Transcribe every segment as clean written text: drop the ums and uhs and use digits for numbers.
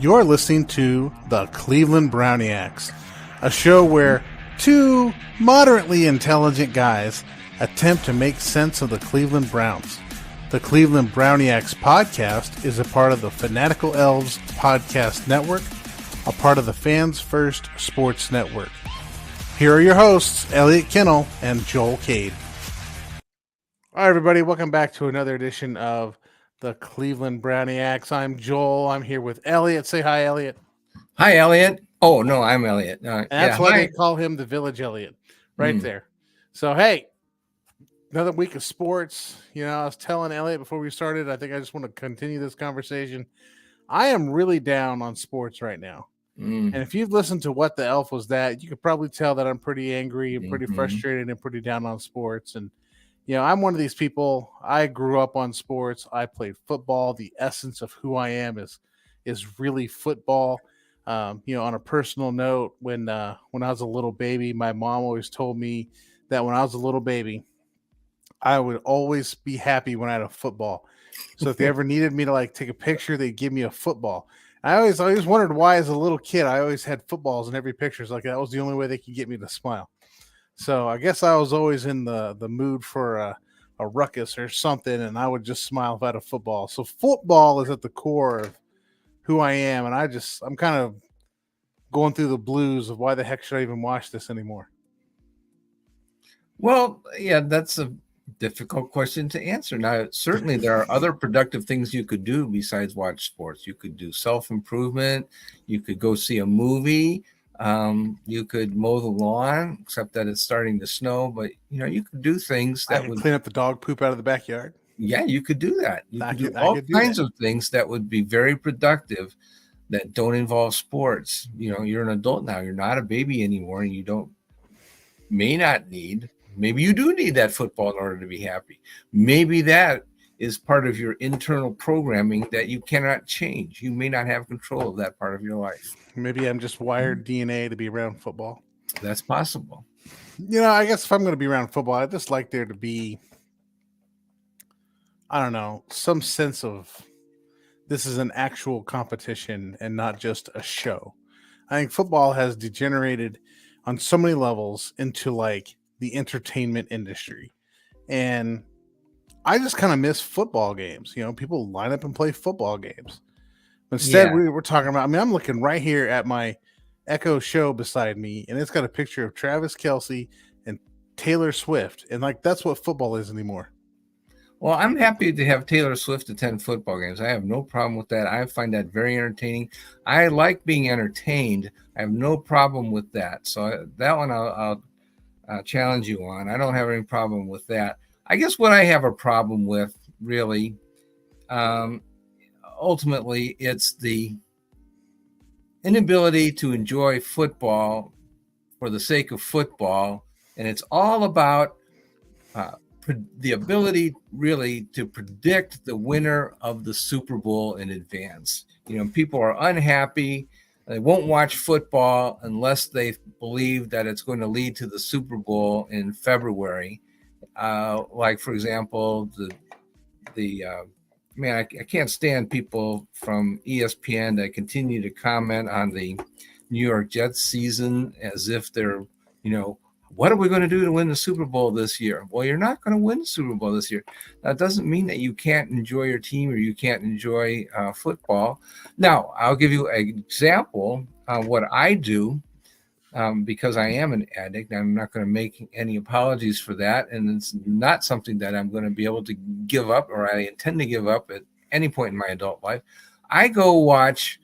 You're listening to the Cleveland Browniacs, a show where two moderately intelligent guys attempt to make sense of the Cleveland Browns. The Cleveland Browniacs podcast is a part of the Fanatical Elves podcast network, a part of the Fans First Sports Network. Here are your hosts, Elliot Kennel and Joel Cade. All right, everybody, welcome back to another edition of the Cleveland Browniacs. I'm Joel. I'm here with Elliot. Say hi, Elliot. Hi, Elliot. Oh, no, I'm Elliot. That's why they call him the Village Elliot right there. So, hey, another week of sports. You know, I was telling Elliot before we started, I think I just want to continue this conversation. I am really down on sports right now. And if you've listened to What the Elf Was That, you could probably tell that I'm pretty angry and pretty frustrated and pretty down on sports. And you know, I'm one of these people. I grew up on sports. I played football. The essence of who I am is really football. You know, on a personal note, when I was a little baby, my mom always told me that when I was a little baby, I would always be happy when I had a football. So if they ever needed me to like take a picture, they'd give me a football. I always wondered why, as a little kid, I always had footballs in every picture. It's like that was the only way they could get me to smile. So I guess I was always in the mood for a ruckus or something, and I would just smile if I had a football. So football is at the core of who I am, and I'm kind of going through the blues of why the heck should I even watch this anymore? Well, yeah, that's a difficult question to answer. Now, certainly there are other productive things you could do besides watch sports. You could do self-improvement. You could go see a movie. You could mow the lawn, except that it's starting to snow, but you know, you could do things that would clean up the dog poop out of the backyard. Yeah, you could do that. You could do all kinds of things that would be very productive that don't involve sports. You know, you're an adult now, you're not a baby anymore, and you maybe you do need that football in order to be happy. Maybe that is part of your internal programming that you cannot change. You may not have control of that part of your life. Maybe I'm just wired DNA to be around football. That's possible. You know, I guess if I'm going to be around football, I'd just like there to be, I don't know, some sense of this is an actual competition and not just a show. I think football has degenerated on so many levels into like the entertainment industry. And I just kind of miss football games. You know, people line up and play football games. Instead, we were talking about, I mean, I'm looking right here at my Echo Show beside me, and it's got a picture of Travis Kelce and Taylor Swift. And like, that's what football is anymore. Well, I'm happy to have Taylor Swift attend football games. I have no problem with that. I find that very entertaining. I like being entertained. I have no problem with that. So that one I'll challenge you on. I don't have any problem with that. I guess what I have a problem with, really, ultimately, it's the inability to enjoy football for the sake of football. And it's all about the ability, really, to predict the winner of the Super Bowl in advance. You know, people are unhappy. They won't watch football unless they believe that it's going to lead to the Super Bowl in February. Like, for example, I can't stand people from ESPN that continue to comment on the New York Jets season as if they're, you know, what are we going to do to win the Super Bowl this year? Well, you're not going to win the Super Bowl this year. That doesn't mean that you can't enjoy your team or you can't enjoy football. Now, I'll give you an example of what I do. Because I am an addict, I'm not going to make any apologies for that. And it's not something that I'm going to be able to give up, or I intend to give up at any point in my adult life. I go watch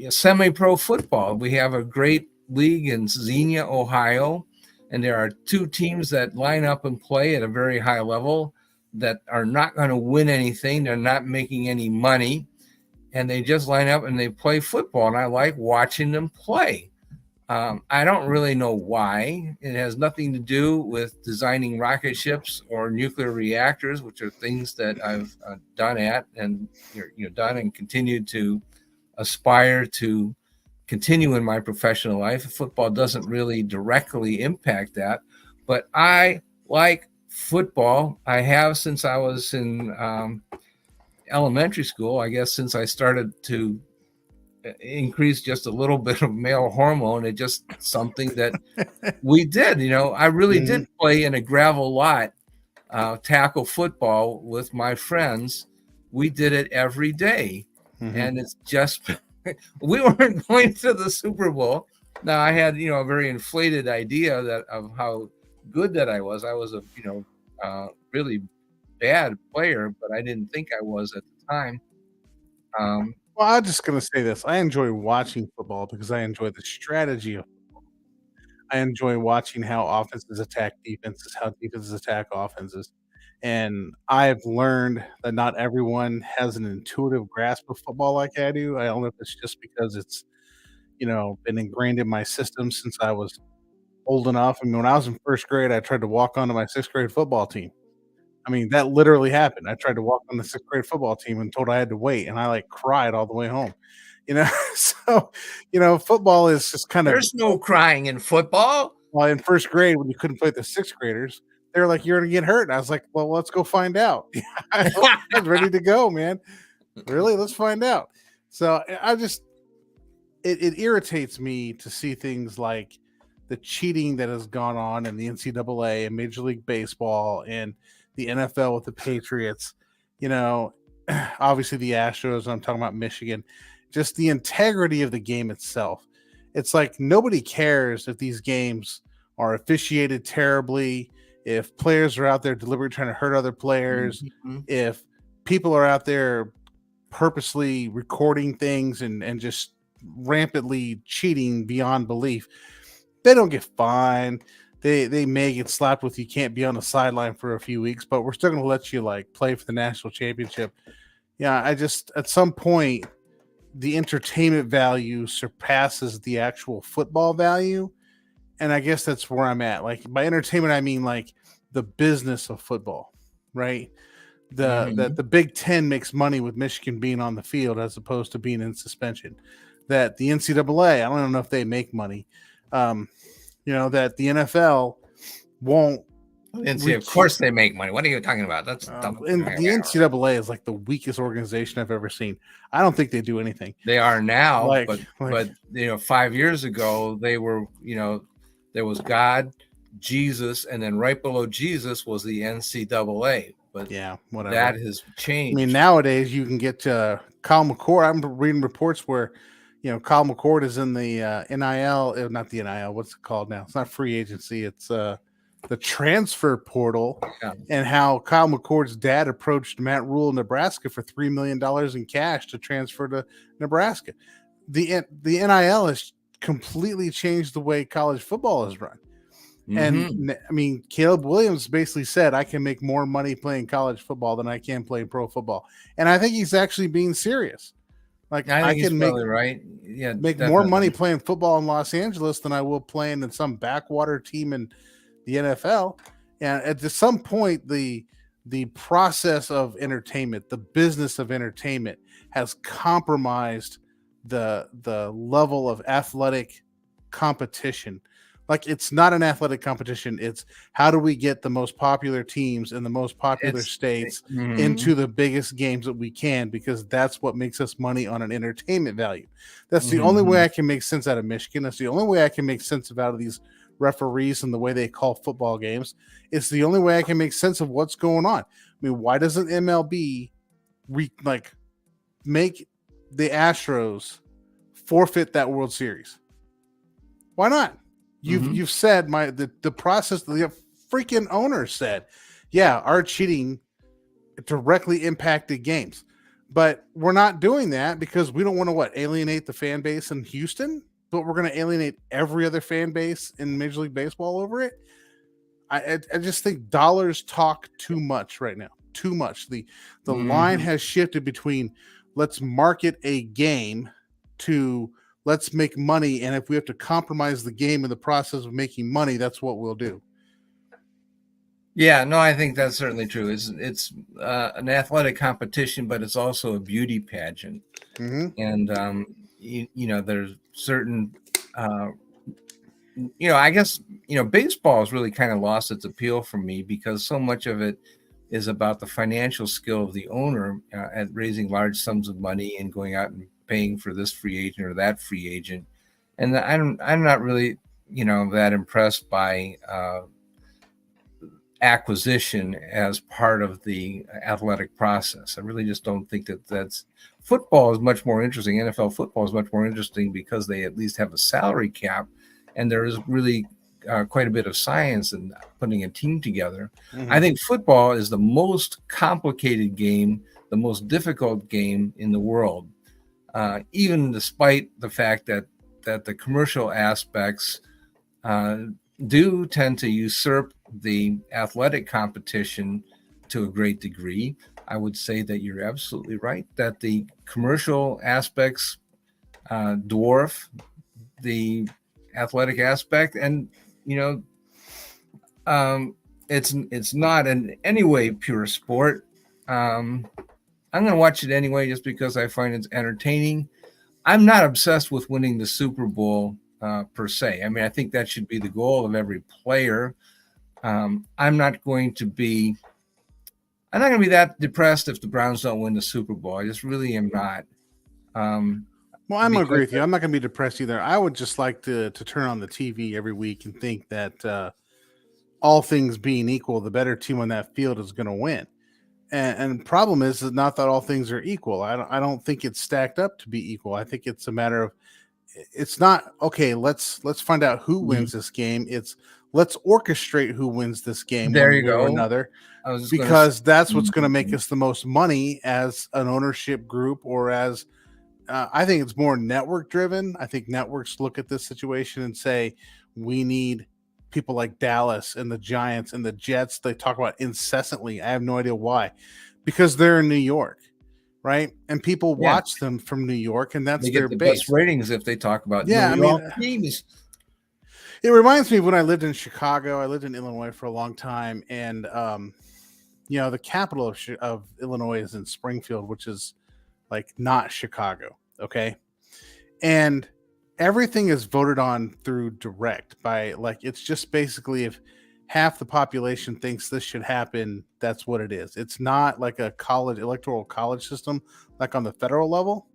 semi-pro football. We have a great league in Xenia, Ohio, and there are two teams that line up and play at a very high level that are not going to win anything. They're not making any money. And they just line up and they play football, and I like watching them play. I don't really know why. It has nothing to do with designing rocket ships or nuclear reactors, which are things that I've done and continue to aspire to continue in my professional life. Football doesn't really directly impact that, but I like football. I have since I was in elementary school, I guess, since I started to increase just a little bit of male hormone, it just something that we did. I really did play in a gravel lot, tackle football with my friends. We did it every day. And it's just, we weren't going to the Super Bowl. Now I had, a very inflated idea of how good that I was. I was a, really bad player, but I didn't think I was at the time. Well, I'm just gonna say this. I enjoy watching football because I enjoy the strategy of I enjoy watching how offenses attack defenses, how defenses attack offenses. And I've learned that not everyone has an intuitive grasp of football like I do. I don't know if it's just because it's, been ingrained in my system since I was old enough. I mean, when I was in first grade, I tried to walk onto my sixth grade football team. I mean, that literally happened. I tried to walk on the sixth grade football team and told I had to wait, and I like cried all the way home. You know, so football is just kind of There's no crying in football. well, in first grade when you couldn't play with the sixth graders, they were like, "You're gonna get hurt." And I was like, "Well, let's go find out." I was ready to go, man. Really, let's find out. So I just it irritates me to see things like the cheating that has gone on in the NCAA and Major League Baseball and the NFL with the Patriots. You know, obviously the Astros. I'm talking about Michigan. Just the integrity of the game itself. It's like nobody cares if these games are officiated terribly, if players are out there deliberately trying to hurt other players, if people are out there purposely recording things and just rampantly cheating beyond belief. They don't get fined. They may get slapped with you can't be on the sideline for a few weeks, but we're still going to let you like play for the national championship. Yeah, I just at some point the entertainment value surpasses the actual football value, and I guess that's where I'm at. Like by entertainment, I mean like the business of football, right? The Big Ten makes money with Michigan being on the field as opposed to being in suspension. That the NCAA, I don't know if they make money. That the NFL won't. Of course they make money. What are you talking about? That's dumb. And the NCAA is like the weakest organization I've ever seen. I don't think they do anything. They are now, but 5 years ago they were. There was God, Jesus, and then right below Jesus was the NCAA. But yeah, whatever. That has changed. I mean, nowadays you can get Kyle McCord. I'm reading reports where, Kyle McCord is in the NIL, not the NIL. What's it called now? It's not free agency. It's the transfer portal, and how Kyle McCord's dad approached Matt Rule in Nebraska for $3 million in cash to transfer to Nebraska. The NIL has completely changed the way college football is run. And I mean, Caleb Williams basically said, I can make more money playing college football than I can playing pro football. And I think he's actually being serious. Like I can make right. Yeah, make more money playing football in Los Angeles than I will playing in some backwater team in the NFL. And at some point, the process of entertainment, the business of entertainment has compromised the level of athletic competition. Like it's not an athletic competition. It's how do we get the most popular teams in the most popular states into the biggest games that we can, because that's what makes us money on an entertainment value. That's the only way I can make sense out of Michigan. That's the only way I can make sense out of these referees and the way they call football games. It's the only way I can make sense of what's going on. I mean, why doesn't MLB make the Astros forfeit that World Series? Why not? You've said the process. The freaking owner said, yeah, our cheating directly impacted games, but we're not doing that because we don't want to alienate the fan base in Houston, but we're going to alienate every other fan base in Major League Baseball over it. I just think dollars talk too much right now. Too much. The line has shifted between let's market a game to let's make money, and if we have to compromise the game in the process of making money, that's what we'll do. Yeah, no, I think that's certainly true. It's an athletic competition, but it's also a beauty pageant. And there's certain, I guess baseball has really kind of lost its appeal for me because so much of it is about the financial skill of the owner at raising large sums of money and going out and paying for this free agent or that free agent. And I'm not really, that impressed by acquisition as part of the athletic process. I really just don't think that's football is much more interesting. NFL football is much more interesting because they at least have a salary cap, and there is really quite a bit of science in putting a team together. I think football is the most complicated game, the most difficult game in the world, even despite the fact that the commercial aspects do tend to usurp the athletic competition to a great degree. I would say that you're absolutely right that the commercial aspects dwarf the athletic aspect, and it's not in any way pure sport. I'm going to watch it anyway just because I find it's entertaining. I'm not obsessed with winning the Super Bowl per se. I mean, I think that should be the goal of every player. I'm not going to be that depressed if the Browns don't win the Super Bowl. I just really am not. Well, I'm agree with you. I'm not going to be depressed either. I would just like to turn on the TV every week and think that all things being equal, the better team on that field is going to win. And the problem is not that all things are equal. I don't think it's stacked up to be equal. I think it's a matter of it's not okay. Let's find out who wins this game. It's let's orchestrate who wins this game. There you go. Or another, because that's what's going to make us the most money as an ownership group, or as I think it's more network driven. I think networks look at this situation and say we need people like Dallas and the Giants and the Jets. They talk about incessantly. I have no idea why, because they're in New York. Right, and people watch them from New York, and that's their base. Best ratings if they talk about New York teams. It reminds me of when I lived in Chicago. I lived in Illinois for a long time, and the capital of Illinois is in Springfield, which is like not Chicago. Okay, and everything is voted on through direct by it's just basically if half the population thinks this should happen, that's what it is. It's not like a electoral college system like on the federal level.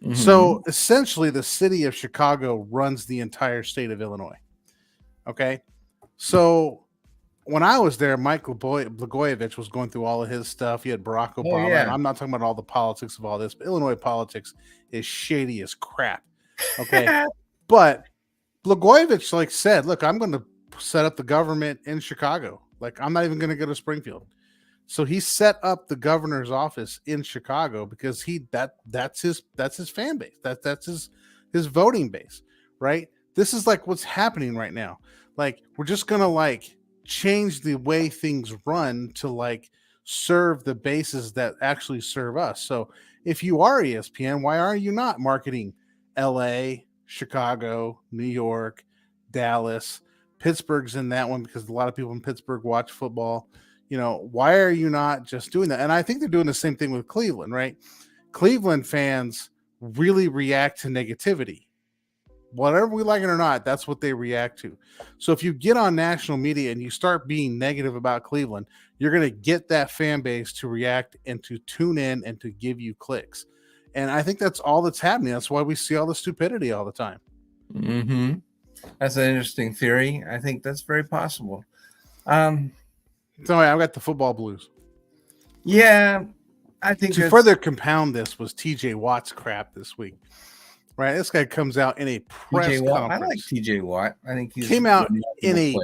Mm-hmm. So essentially the city of Chicago runs the entire state of Illinois. Okay. So when I was there, Mike Blagojevich was going through all of his stuff. He had Barack Obama. And I'm not talking about all the politics of all this, but Illinois politics is shady as crap. Okay. But Blagojevich said, look, I'm going to set up the government in Chicago. I'm not even going to go to Springfield. So he set up the governor's office in Chicago because that's his fan base. That's his voting base, right? This is what's happening right now. We're just going to change the way things run to serve the bases that actually serve us. So if you are ESPN, why are you not marketing LA, Chicago, New York, Dallas? Pittsburgh's in that one because a lot of people in Pittsburgh watch football. Why are you not just doing that? And I think they're doing the same thing with Cleveland, right? Cleveland fans really react to negativity. Whatever we like it or not, that's what they react to. So if you get on national media and you start being negative about Cleveland, you're going to get that fan base to react and to tune in and to give you clicks. And I think that's all that's happening. That's why we see all the stupidity all the time. Mm-hmm. That's an interesting theory. I think that's very possible. So I've got the football blues. Yeah, I think to further compound this was TJ Watt's crap this week. Right, this guy comes out in a press conference. I like TJ Watt. I think he came out in a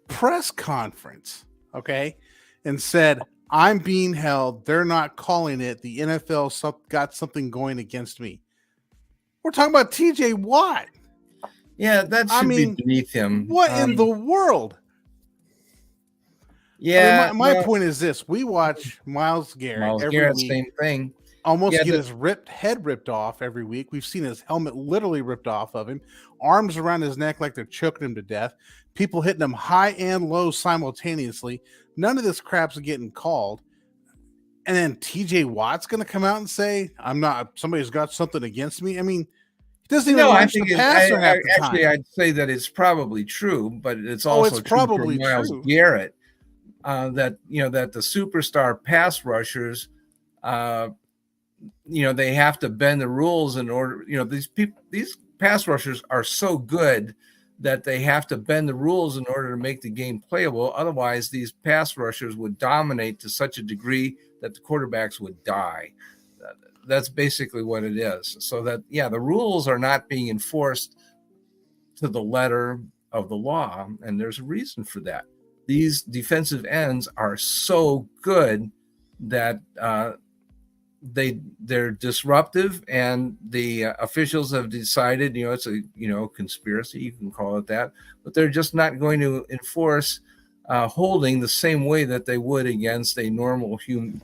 press conference, okay, and said, "I'm being held. They're not calling it. The NFL got something going against me." We're talking about TJ Watt. Yeah, that should be beneath him. What in the world? Yeah. My point is this: we watch Myles Garrett every week. Same thing. Almost get his head ripped off every week. We've seen his helmet literally ripped off of him, arms around his neck like they're choking him to death. People hitting him high and low simultaneously. None of this crap's getting called. And then TJ Watt's going to come out and say, "I'm not. Somebody's got something against me." I mean, he doesn't even launch the passer half the time. Actually, I'd say that it's probably true, but it's also probably true for Myles true. Garrett. that that the superstar pass rushers, they have to bend the rules in order. These pass rushers are so good that they have to bend the rules in order to make the game playable. Otherwise, these pass rushers would dominate to such a degree that the quarterbacks would die. That's basically what it is. So that, the rules are not being enforced to the letter of the law, and there's a reason for that. These defensive ends are so good that they're disruptive, and the officials have decided, it's a conspiracy, you can call it that, but they're just not going to enforce holding the same way that they would against a normal human,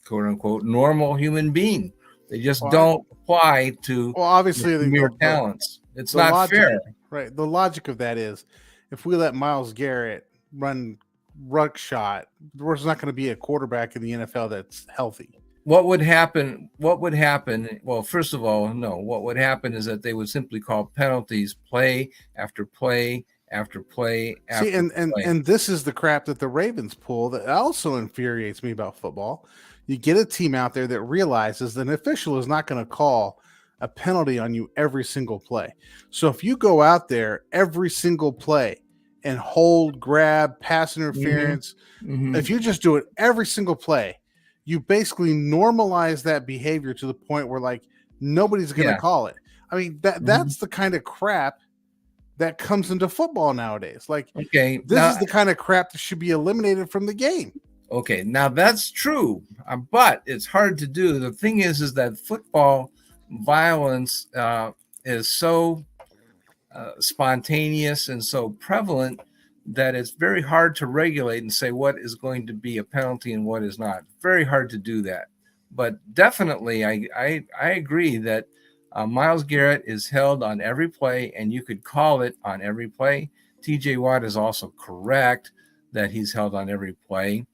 quote unquote, normal human being. They just don't apply to obviously mere talents. It's the not logic, fair. Right. The logic of that is, if we let Myles Garrett run ruck shot, there's not going to be a quarterback in the NFL that's healthy. What would happen? Well, first of all, no. What would happen is that they would simply call penalties play after play after play after play. And this is the crap that the Ravens pull that also infuriates me about football. You get a team out there that realizes that an official is not going to call a penalty on you every single play. So if you go out there every single play and hold, grab, pass interference, if you just do it every single play, you basically normalize that behavior to the point where, like, nobody's going to call it. I mean, that's the kind of crap that comes into football nowadays. Like, this is the kind of crap that should be eliminated from the game. Okay, now that's true, but it's hard to do. The thing is that football violence is so spontaneous and so prevalent that it's very hard to regulate and say what is going to be a penalty and what is not. Very hard to do that. But definitely, I agree that Myles Garrett is held on every play, and you could call it on every play. TJ Watt is also correct that he's held on every play.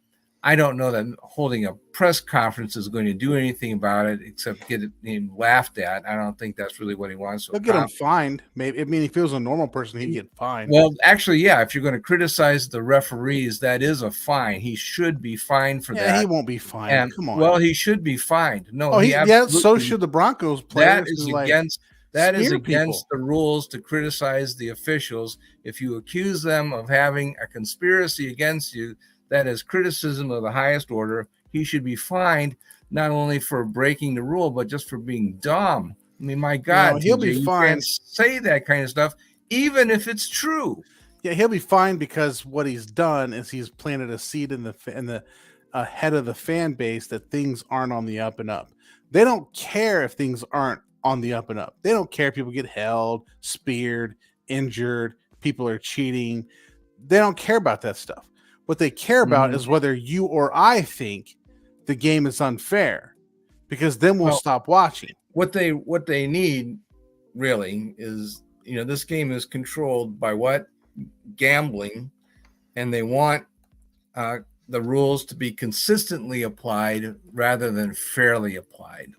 I don't know that holding a press conference is going to do anything about it except get him laughed at. I don't think that's really what he wants. He'll get him fined. Maybe. I mean, if he was a normal person, he'd get fined. Well, actually, if you're going to criticize the referees, that is a fine. He should be fined for that. He won't be fined. Come on. Well, he should be fined. No, so should the Broncos players. That is against the rules to criticize the officials. If you accuse them of having a conspiracy against you, that is criticism of the highest order. He should be fined, not only for breaking the rule, but just for being dumb. I mean, my God, he'll be fined. You can't say that kind of stuff, even if it's true. Yeah, he'll be fined because what he's done is he's planted a seed in the head of the fan base that things aren't on the up and up. They don't care if things aren't on the up and up. They don't care if people get held, speared, injured, people are cheating. They don't care about that stuff. What they care about is whether you or I think the game is unfair, because then we'll stop watching. What they need really is, this game is controlled by what? Gambling, and they want the rules to be consistently applied rather than fairly applied.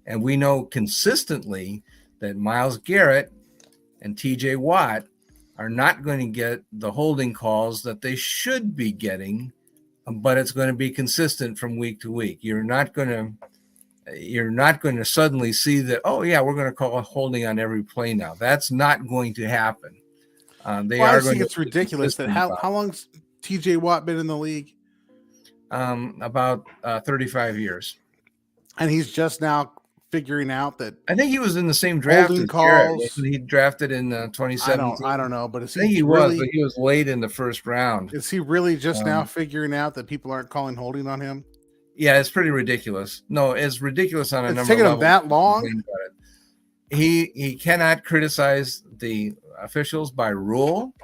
And we know consistently that Myles Garrett and TJ Watt are not going to get the holding calls that they should be getting, but it's going to be consistent from week to week. You're not going to suddenly see that, we're going to call a holding on every play now. That's not going to happen. I think it's ridiculous that how long's TJ Watt been in the league? About 35 years. And he's just now figuring out that. I think he was in the same draft as Garrett. He drafted in 2017. I don't know, but I think he was late in the first round. Is he really just now figuring out that people aren't calling holding on him? Yeah, it's pretty ridiculous. No, it's ridiculous on a number of levels. It's taken him that long? He cannot criticize the officials by rule.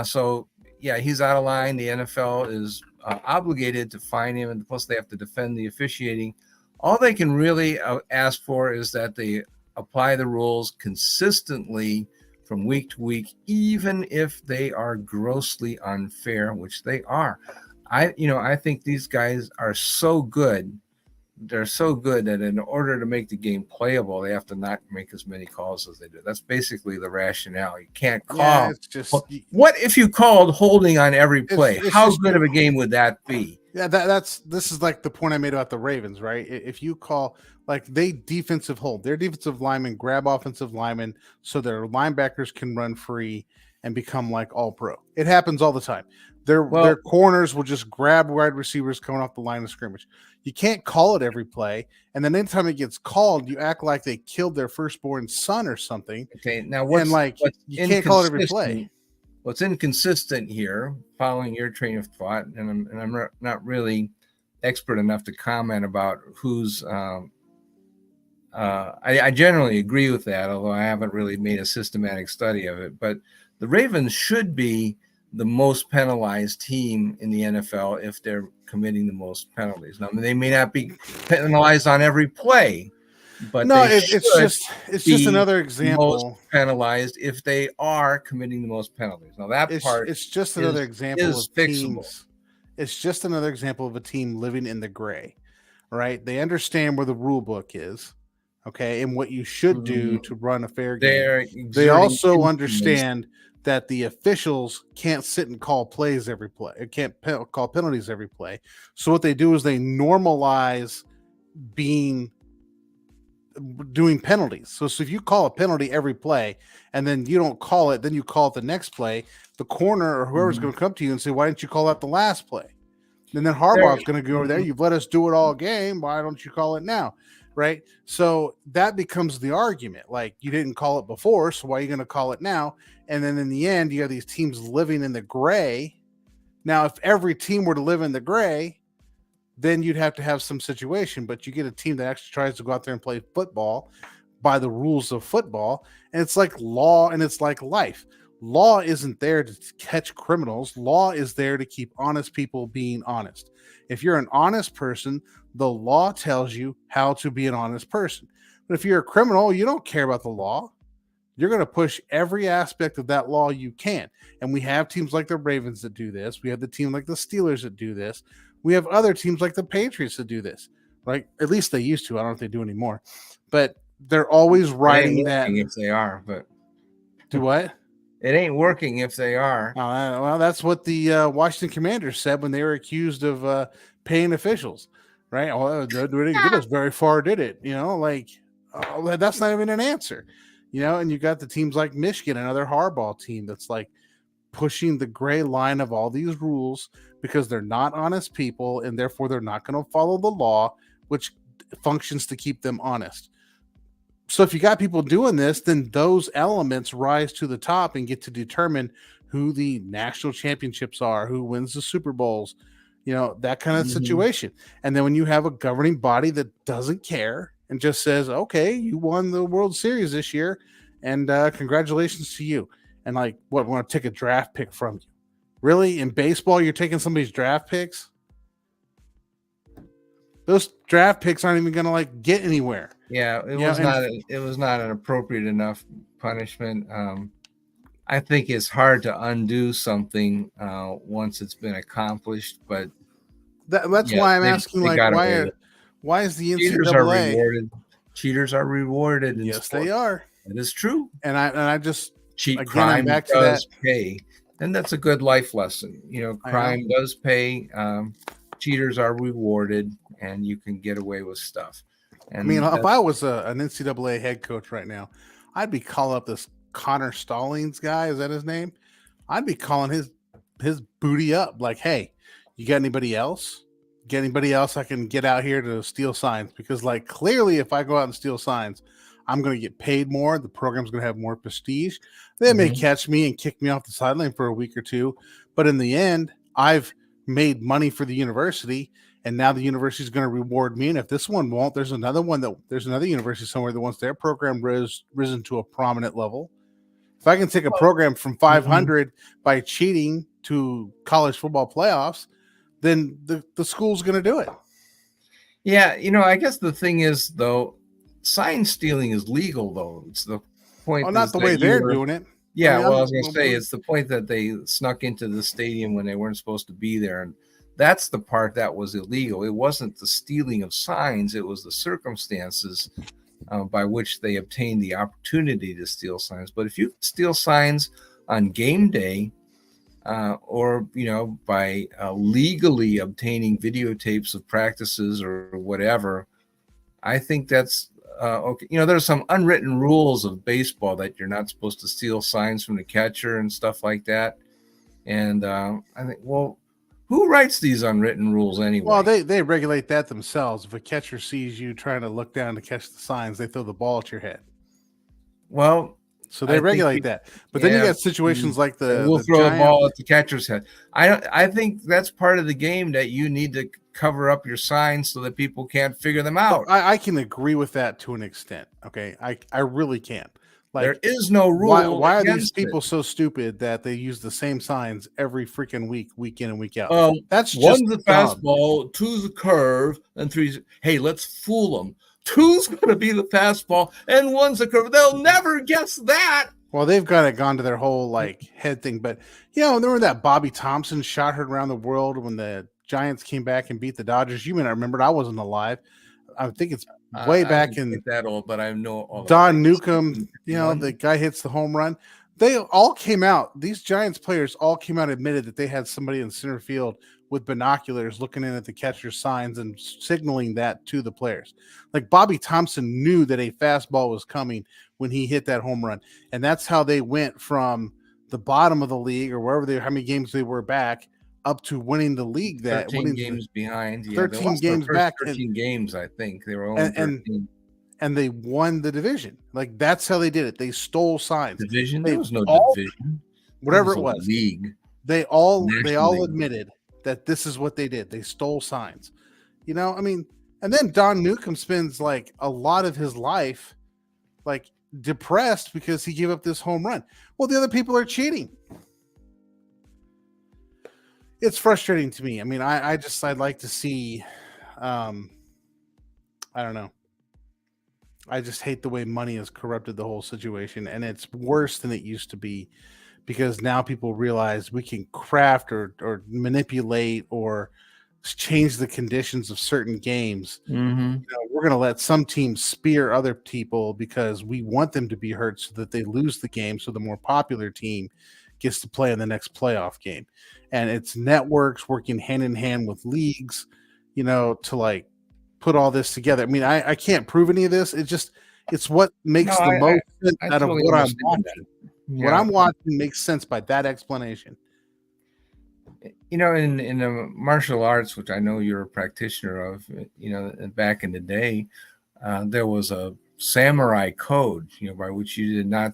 So he's out of line. The NFL is obligated to fine him, and plus they have to defend the officiating. All they can really ask for is that they apply the rules consistently from week to week, even if they are grossly unfair, which they are. I think these guys are so good they're so good that in order to make the game playable, they have to not make as many calls as they do. That's basically the rationale. You can't Yeah, call. it's just What if you called holding on every play? it's How just good of a game would that be? Yeah, this is like the point I made about the Ravens, right? If you call like they defensive hold, their defensive linemen grab offensive linemen so their linebackers can run free and become like all pro. It happens all the time. Their Well, corners will just grab wide receivers coming off the line of scrimmage. You can't call it every play, and then anytime it gets called, you act like they killed their firstborn son or something, okay. Now, and like what's you can't call it every play. inconsistent? What's inconsistent here, following your train of thought, and I'm not really expert enough to comment about who's. I generally agree with that, although I haven't really made a systematic study of it. But the Ravens should be the most penalized team in the NFL if they're committing the most penalties. Now, they may not be penalized on every play, but No, they should it's just be another most example. penalized if they are committing the most penalties. Now, that part It's just another example is of fixable. teams. It's just another example of a team living in the gray, right? They understand where the rule book is, okay, and what you should do to run a fair game. They're They exerting also influence. understand that the officials can't sit and call plays every play. Can't call penalties every play. So what they do is they normalize being doing penalties. So if you call a penalty every play and then you don't call it, then you call it the next play, the corner or whoever's going to come to you and say, why didn't you call that the last play? And then They're- Harbaugh's going to go over there. You've let us do it all game. Why don't you call it now? Right. So that becomes the argument. Like you didn't call it before. So why are you going to call it now? And then in the end, you have these teams living in the gray. Now, if every team were to live in the gray, then you'd have to have some situation. But you get a team that actually tries to go out there and play football by the rules of football. And it's like law and it's like life. Law isn't there to catch criminals. Law is there to keep honest people being honest. If you're an honest person, the law tells you how to be an honest person. But if you're a criminal, you don't care about the law. You're going to push every aspect of that law you can. And we have teams like the Ravens that do this. We have the team like the Steelers that do this. We have other teams like the Patriots that do this. Right? At least they used to. I don't know if they do anymore. But they're always riding that. if they are, but Do what? it ain't working if they are. Well, that's what the Washington Commanders said when they were accused of paying officials, right? Oh, it didn't get us very far, did it? You know, like that's not even an answer. You know, and you got the teams like Michigan, another Harbaugh team that's like pushing the gray line of all these rules because they're not honest people and therefore they're not going to follow the law, which functions to keep them honest. So if you got people doing this, then those elements rise to the top and get to determine who the national championships are, who wins the Super Bowls, you know, that kind of situation. And then when you have a governing body that doesn't care and just says, okay, you won the World Series this year and congratulations to you. And like, what, want to take a draft pick from you? Really? In baseball, you're taking somebody's draft picks? Those draft picks aren't even going to like get anywhere. Yeah, it was not an appropriate enough punishment. I think it's hard to undo something once it's been accomplished, but that's why I'm asking, like, why is the cheaters are NCAA rewarded? Cheaters are rewarded. Yes, they are. That is true. And I just cheat crime does pay, and that's a good life lesson. You know, crime does pay. Cheaters are rewarded, and you can get away with stuff. And I mean, if I was an NCAA head coach right now, I'd be calling up this Connor Stallings guy. Is that his name? I'd be calling his booty up like, hey, you got anybody else? Get anybody else I can get out here to steal signs? Because like clearly if I go out and steal signs, I'm going to get paid more. The program's going to have more prestige. They may catch me and kick me off the sideline for a week or two. But in the end, I've made money for the university. And now the university is going to reward me. And if this one won't, there's another university somewhere that wants their program risen to a prominent level. If I can take a program from 500 by cheating to college football playoffs, then the school's going to do it. Yeah, you know, I guess the thing is, though, sign stealing is legal, though. It's the point. Well, not the way they're doing it. Yeah, I was going to say, it's the point that they snuck into the stadium when they weren't supposed to be there, and That's the part that was illegal. It wasn't the stealing of signs. It was the circumstances by which they obtained the opportunity to steal signs. But if you steal signs on game day, or by legally obtaining videotapes of practices or whatever, I think that's okay. There's some unwritten rules of baseball that you're not supposed to steal signs from the catcher and stuff like that. And I think, well, who writes these unwritten rules anyway? Well, they regulate that themselves. If a catcher sees you trying to look down to catch the signs, they throw the ball at your head. Well, so they regulate that. But then you got situations like we'll the throw Giants. the ball at the catcher's head. I think that's part of the game, that you need to cover up your signs so that people can't figure them out. I can agree with that to an extent. Okay, I really can. Like, there is no rule. Why are these people so stupid that they use the same signs every freaking week in and week out? That's just one's the fastball, two's the curve, and three's. Hey, let's fool them. Two's going to be the fastball, and one's the curve. They'll never guess that. Well, they've got it gone to their whole head thing. But remember that Bobby Thompson shot heard around the world when the Giants came back and beat the Dodgers. You may not remember it. I wasn't alive. I think it's way back in that old, but I know all Don Newcomb. The guy hits the home run. They all came out. These Giants players all came out and admitted that they had somebody in center field with binoculars looking in at the catcher's signs and signaling that to the players. Like, Bobby Thompson knew that a fastball was coming when he hit that home run. And that's how they went from the bottom of the league, or wherever how many games they were back, up to winning the league. 13 games behind. 13 games back. 13 games, I think. They were only 13. And they won the division. Like, that's how they did it. They stole signs. Division? There was no division. Whatever it was. League. They all admitted that this is what they did. They stole signs. And then Don Newcomb spends a lot of his life depressed because he gave up this home run. Well, the other people are cheating. It's frustrating to me. I mean, I'd like to see, I don't know. I just hate the way money has corrupted the whole situation, and it's worse than it used to be, because now people realize we can craft or manipulate or change the conditions of certain games. Mm-hmm. We're going to let some teams spear other people because we want them to be hurt so that they lose the game, so the more popular team gets to play in the next playoff game. And it's networks working hand in hand with leagues, to put all this together. I mean, I can't prove any of this. It's what makes the most sense out of what I'm watching. Yeah. What I'm watching makes sense by that explanation. In the martial arts, which I know you're a practitioner of, back in the day, there was a samurai code, by which you did not,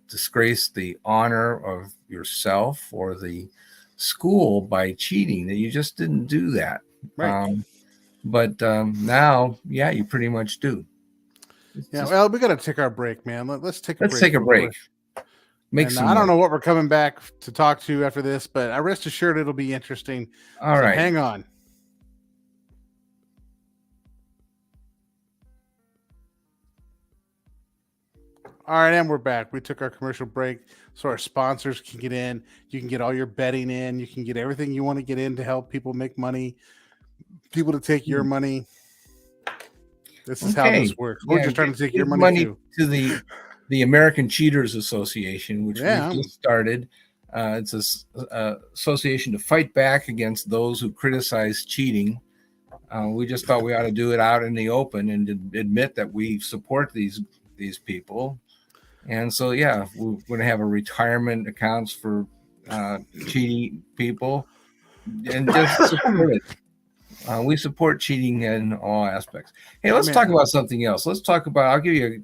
disgrace the honor of yourself or the school by cheating. That you just didn't do that. Right. But now, you pretty much do. Well, we got to take our break, man. Let's take a break. Let's take a break. I don't know what we're coming back to talk to after this, but I rest assured it'll be interesting. All right. Hang on. All right, and we're back. We took our commercial break so our sponsors can get in. You can get all your betting in. You can get everything you want to get in to help people make money, people to take your money. This is how this works. We're just trying to take your money to the American Cheaters Association, which we just started. It's a association to fight back against those who criticize cheating. We just thought we ought to do it out in the open and admit that we support these people. And so, we're going to have a retirement accounts for cheating people, and just support it. We support cheating in all aspects. Hey, let's talk about something else. Let's talk about, I'll give you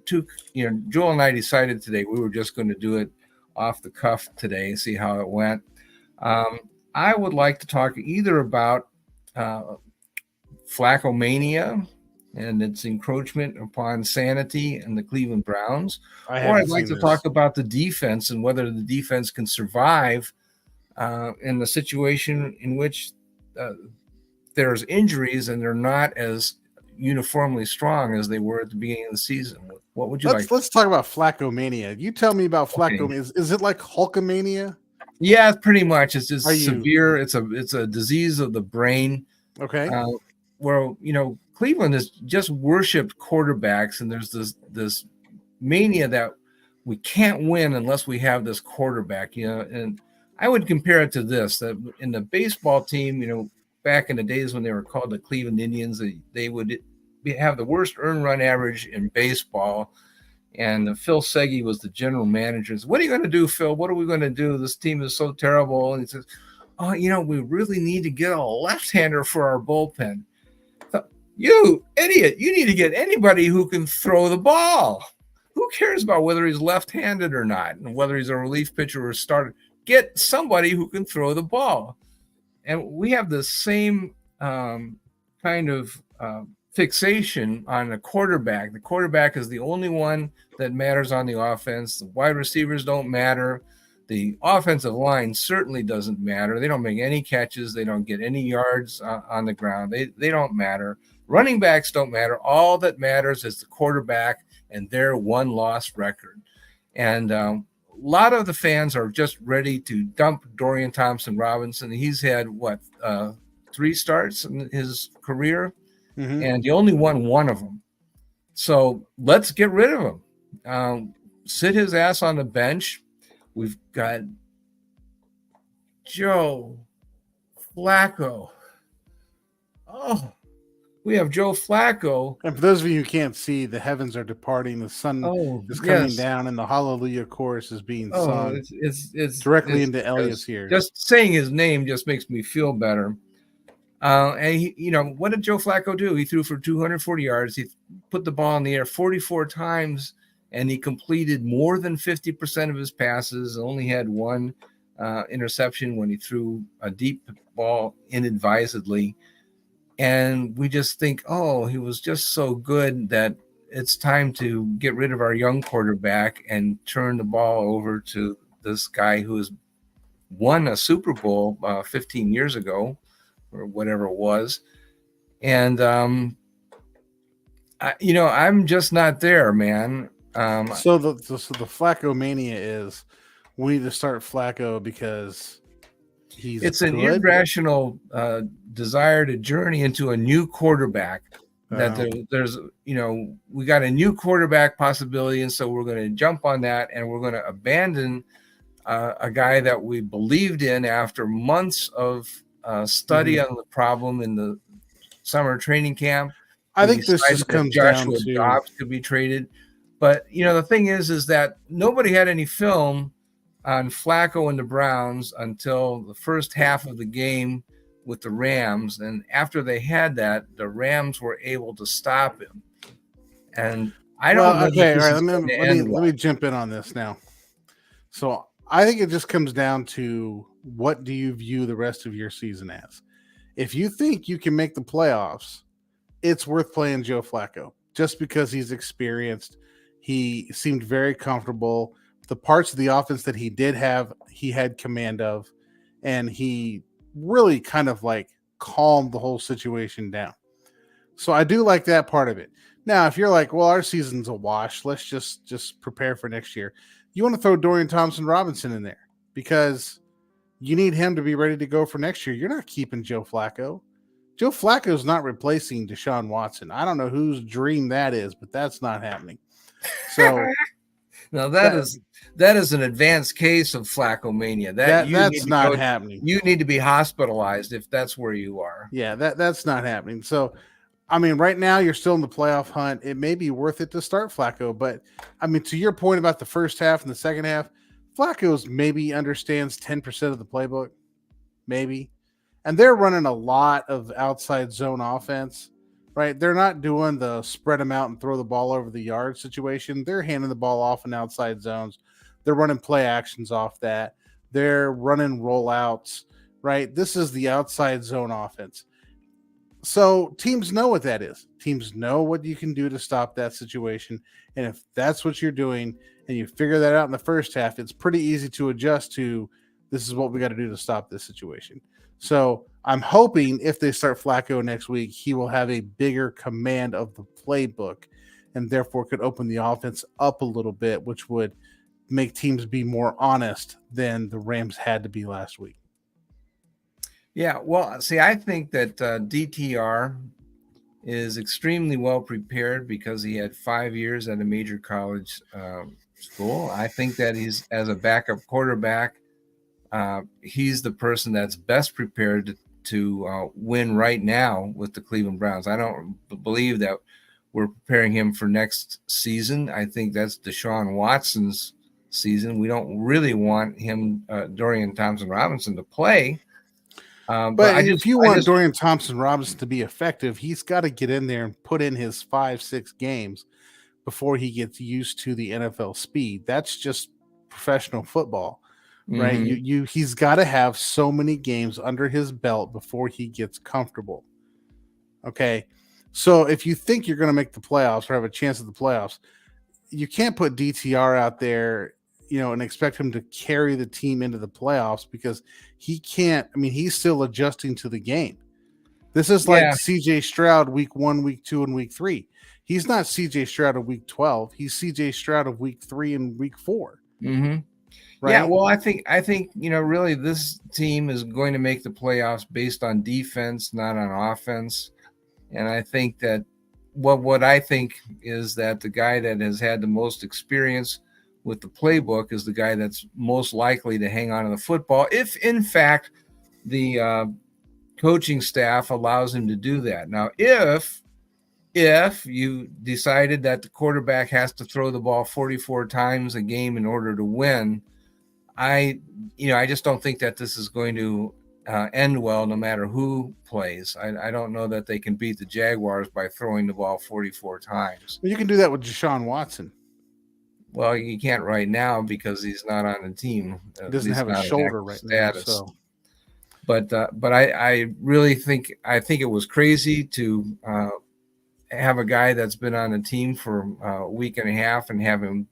Joel and I decided today we were just going to do it off the cuff today and see how it went. I would like to talk either about Flacco-mania and its encroachment upon sanity in the Cleveland Browns, or I'd like to talk about the defense and whether the defense can survive in the situation in which there's injuries and they're not as uniformly strong as they were at the beginning of the season. What would you like? Let's talk about Flacco-mania. You tell me about Flacco-mania. Is it like Hulkamania? Yeah, pretty much. It's Are just you severe. It's a disease of the brain. okay? Uh, where Cleveland has just worshipped quarterbacks, and there's this mania that we can't win unless we have this quarterback. And I would compare it to this: that in the baseball team, back in the days when they were called the Cleveland Indians, they would have the worst earned run average in baseball. And Phil Segui was the general manager. What are you going to do, Phil? What are we going to do? This team is so terrible. And he says, oh, we really need to get a left-hander for our bullpen. You idiot. You need to get anybody who can throw the ball. Who cares about whether he's left-handed or not and whether he's a relief pitcher or a starter? Get somebody who can throw the ball. And we have the same kind of fixation on the quarterback. The quarterback is the only one that matters on the offense. The wide receivers don't matter. The offensive line certainly doesn't matter. They don't make any catches. They don't get any yards on the ground. They don't matter. Running backs don't matter. All that matters is the quarterback and their one-loss record. And a lot of the fans are just ready to dump Dorian Thompson-Robinson. He's had, 3 starts in his career? Mm-hmm. And he only won one of them. So let's get rid of him. Sit his ass on the bench. We've got Joe Flacco. Oh, we have Joe Flacco. And for those of you who can't see, the heavens are departing. The sun is coming down, and the Hallelujah chorus is being sung. It's directly into Elliot's ears. Just saying his name just makes me feel better. And what did Joe Flacco do? He threw for 240 yards. He put the ball in the air 44 times, and he completed more than 50% of his passes. Only had one interception when he threw a deep ball inadvisedly. And we just think, oh, he was just so good that it's time to get rid of our young quarterback and turn the ball over to this guy who has won a Super Bowl 15 years ago or whatever it was. And, I'm just not there, man. So the Flacco mania is we need to start Flacco because it's an irrational desire to journey into a new quarterback. There's we got a new quarterback possibility, and so we're going to jump on that, and we're going to abandon a guy that we believed in after months of study on the problem in the summer training camp. I think this just comes down to Dobbs could be traded, but the thing is that nobody had any film on Flacco and the Browns until the first half of the game with the Rams. And after they had that, the Rams were able to stop him. And I don't know. Okay, all right, let me jump in on this now. So I think it just comes down to what do you view the rest of your season as? If you think you can make the playoffs, it's worth playing Joe Flacco just because he's experienced. He seemed very comfortable. The parts of the offense that he did have, he had command of, and he really kind of calmed the whole situation down. So I do like that part of it. Now, if you're like, well, our season's a wash, let's just prepare for next year. You want to throw Dorian Thompson-Robinson in there because you need him to be ready to go for next year. You're not keeping Joe Flacco. Joe Flacco's not replacing Deshaun Watson. I don't know whose dream that is, but that's not happening. So now that is an advanced case of Flacco mania. That's not happening. You need to be hospitalized if that's where you are. Yeah, that's not happening. So, I mean, right now you're still in the playoff hunt. It may be worth it to start Flacco, but I mean, to your point about the first half and the second half, Flacco's maybe understands 10% of the playbook, maybe. And they're running a lot of outside zone offense, right? They're not doing the spread them out and throw the ball over the yard situation. They're handing the ball off in outside zones. They're running play actions off that. They're running rollouts, right? This is the outside zone offense. So teams know what that is. Teams know what you can do to stop that situation. And if that's what you're doing and you figure that out in the first half, it's pretty easy to adjust to this is what we got to do to stop this situation. So I'm hoping if they start Flacco next week, he will have a bigger command of the playbook and therefore could open the offense up a little bit, which would make teams be more honest than the Rams had to be last week. Yeah, well, see, I think that DTR is extremely well prepared because he had 5 years at a major college school. I think that he's, as a backup quarterback, he's the person that's best prepared to win right now with the Cleveland Browns. I don't believe that we're preparing him for next season. I think that's Deshaun Watson's season. We don't really want him, Dorian Thompson-Robinson, to play. But if you want Dorian Thompson-Robinson to be effective, he's got to get in there and put in his 5-6 games before he gets used to the NFL speed. That's just professional football, right? Mm-hmm. He's got to have so many games under his belt before he gets comfortable. Okay, so if you think you're going to make the playoffs or have a chance at the playoffs, you can't put DTR out there, and expect him to carry the team into the playoffs because he can't. I mean, he's still adjusting to the game. This is like CJ Stroud week 1, week 2, and week 3. He's not CJ Stroud of week 12. He's CJ Stroud of week 3 and week 4. Mm-hmm. Right? Yeah, well, I think really this team is going to make the playoffs based on defense, not on offense. And I think that what I think is that the guy that has had the most experience with the playbook is the guy that's most likely to hang on to the football, if in fact the coaching staff allows him to do that. Now, if you decided that the quarterback has to throw the ball 44 times a game in order to win, I just don't think that this is going to end well no matter who plays. I don't know that they can beat the Jaguars by throwing the ball 44 times. Well, you can do that with Deshaun Watson. Well, you can't right now because he's not on the team. He doesn't have a shoulder right now. So. But I really think it was crazy to have a guy that's been on the team for a week and a half and have him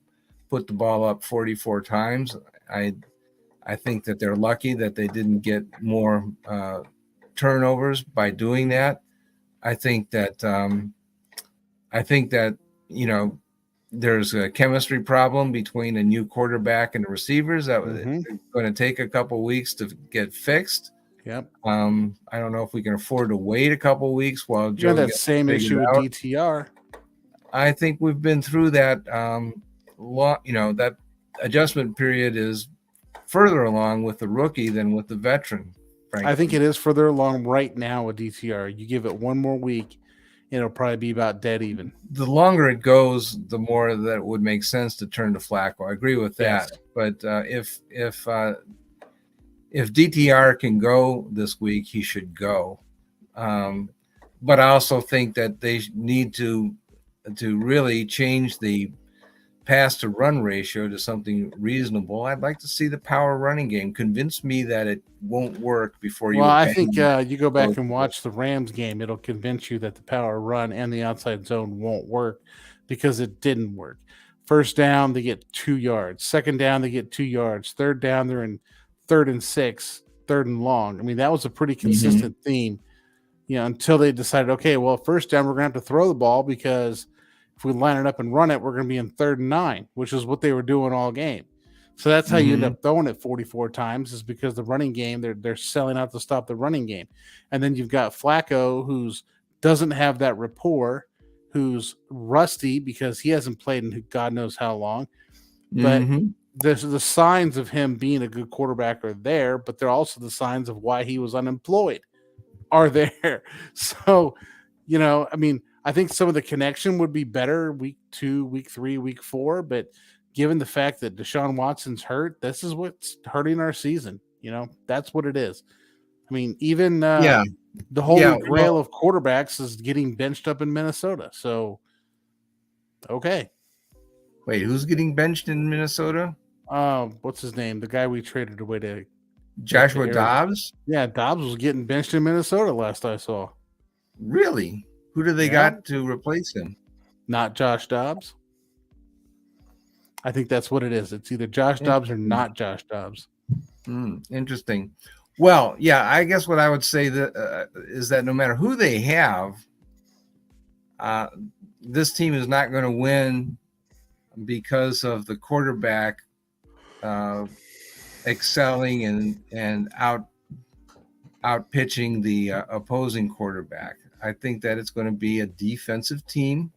put the ball up 44 times. I think that they're lucky that they didn't get more turnovers by doing that. I think that there's a chemistry problem between a new quarterback and the receivers that was going to take a couple weeks to get fixed. Yep. I don't know if we can afford to wait a couple weeks while Joe that same issue with DTR. I think we've been through that. That adjustment period is further along with the rookie than with the veteran. Frankly. I think it is further along right now with DTR. You give it one more week, it'll probably be about dead even. The longer it goes, the more that it would make sense to turn to Flacco. I agree with that. Yes. But if DTR can go this week, he should go. But I also think that they need to really change the pass to run ratio to something reasonable. I'd like to see the power running game. Convince me that it won't work before you. Well, I think you go back and watch the Rams game. It'll convince you that the power run and the outside zone won't work because it didn't work. First down, they get 2 yards. Second down, they get 2 yards. Third down, they're in 3rd and 6, 3rd and long. I mean, that was a pretty consistent theme, until they decided, okay, well, first down, we're going to have to throw the ball because if we line it up and run it, we're going to be in 3rd and 9, which is what they were doing all game. So that's how you end up throwing it 44 times is because the running game, they're selling out to stop the running game. And then you've got Flacco, who's doesn't have that rapport, who's rusty because he hasn't played in God knows how long. But the signs of him being a good quarterback are there, but they're also the signs of why he was unemployed are there. So, I think some of the connection would be better week 2, week 3, week 4, but given the fact that Deshaun Watson's hurt, this is what's hurting our season. That's what it is. I mean, even the holy grail of quarterbacks is getting benched up in Minnesota. So, okay. Wait, who's getting benched in Minnesota? What's his name? The guy we traded away to Joshua Dobbs? Yeah, Dobbs was getting benched in Minnesota last I saw. Really? Who do they got to replace him? Not Josh Dobbs. I think that's what it is. It's either Josh Dobbs or not Josh Dobbs. Interesting. Well, yeah, I guess what I would say is that no matter who they have, this team is not going to win because of the quarterback excelling and out pitching the opposing quarterback. I think that it's going to be a defensive team,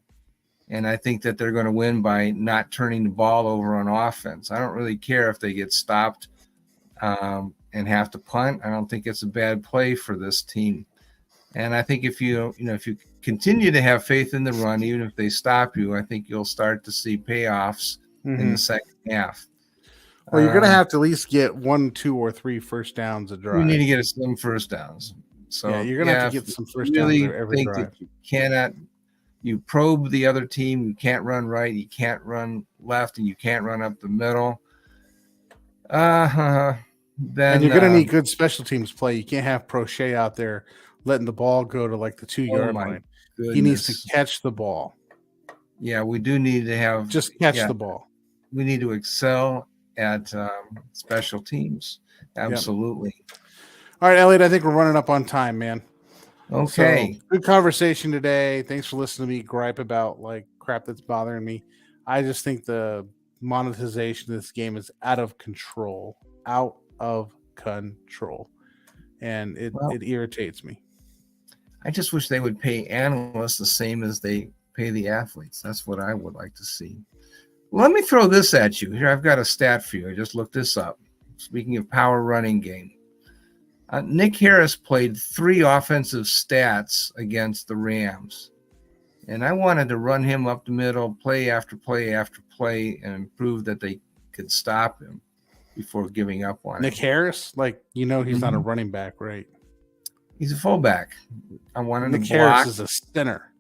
and I think that they're going to win by not turning the ball over on offense. I don't really care if they get stopped and have to punt. I don't think it's a bad play for this team. And I think if you continue to have faith in the run, even if they stop you, I think you'll start to see payoffs in the second half. Well, you're going to have to at least get 1, 2, or 3 first downs a drive. You need to get some first downs. So yeah, you're going to have to get some first downs every drive. You probe the other team. You can't run right. You can't run left, and you can't run up the middle. Then and you're going to need good special teams play. You can't have Prochet out there letting the ball go to like the 2-yard line. Goodness. He needs to catch the ball. Yeah, we do need to have just catch the ball. We need to excel at special teams. Absolutely. Yep. All right, Elliot, I think we're running up on time, man. Okay. So, good conversation today. Thanks for listening to me gripe about like crap that's bothering me. I just think the monetization of this game is out of control. And it irritates me. I just wish they would pay analysts the same as they pay the athletes. That's what I would like to see. Let me throw this at you. Here, I've got a stat for you. I just looked this up. Speaking of power running game, Nick Harris played 3 offensive stats against the Rams. And I wanted to run him up the middle, play after play after play, and prove that they could stop him before giving up on Nick Harris? Like, he's not a running back, right? He's a fullback. I wanted Nick to block. Harris is a center.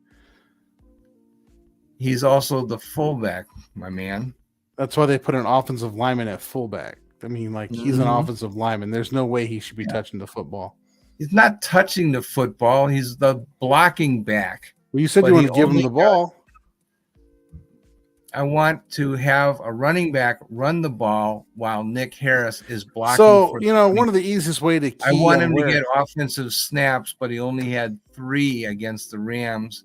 He's also the fullback, my man. That's why they put an offensive lineman at fullback. I mean, like, he's an offensive lineman. There's no way he should be touching the football. He's not touching the football. He's the blocking back. Well, you said you want to give him the ball. I want to have a running back run the ball while Nick Harris is blocking. So, one of the easiest way to I want him to get offensive snaps, but he only had 3 against the Rams.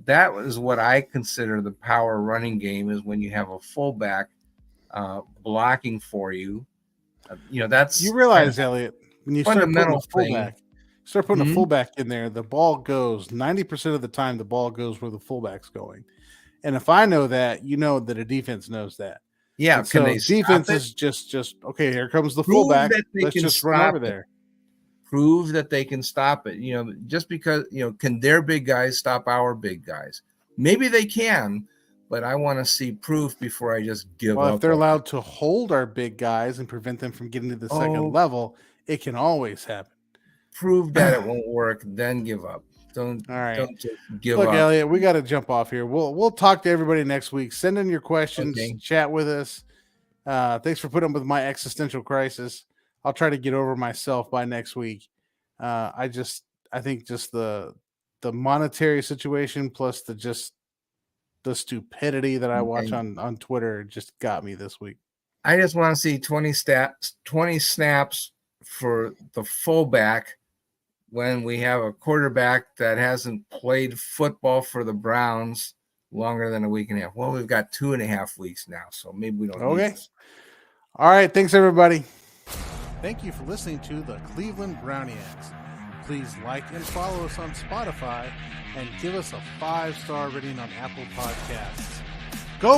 That was what I consider the power running game, is when you have a fullback blocking for you. That's you realize, Elliot, when you start putting a thing. fullback in there, the ball goes 90% of the time. The ball goes where the fullback's going, and if I know that, that a defense knows that. Yeah, so defense is just okay. Here comes the fullback. Let's just run over there. Prove that they can stop it. Just because can their big guys stop our big guys? Maybe they can. But I want to see proof before I just give up. Well, if they're allowed to hold our big guys and prevent them from getting to the second level, it can always happen. Prove that it won't work, then give up. Don't just give up. Look, Elliot, we got to jump off here. We'll talk to everybody next week. Send in your questions, chat with us. Thanks for putting up with my existential crisis. I'll try to get over myself by next week. I think just the monetary situation plus the stupidity that I watch on Twitter just got me this week. I just want to see 20 snaps for the fullback when we have a quarterback that hasn't played football for the Browns longer than a week and a half. Well, we've got 2.5 weeks now, so maybe we don't need this. All right. Thanks, everybody. Thank you for listening to the Cleveland Browniacs. Please like and follow us on Spotify and give us a 5-star rating on Apple Podcasts. Go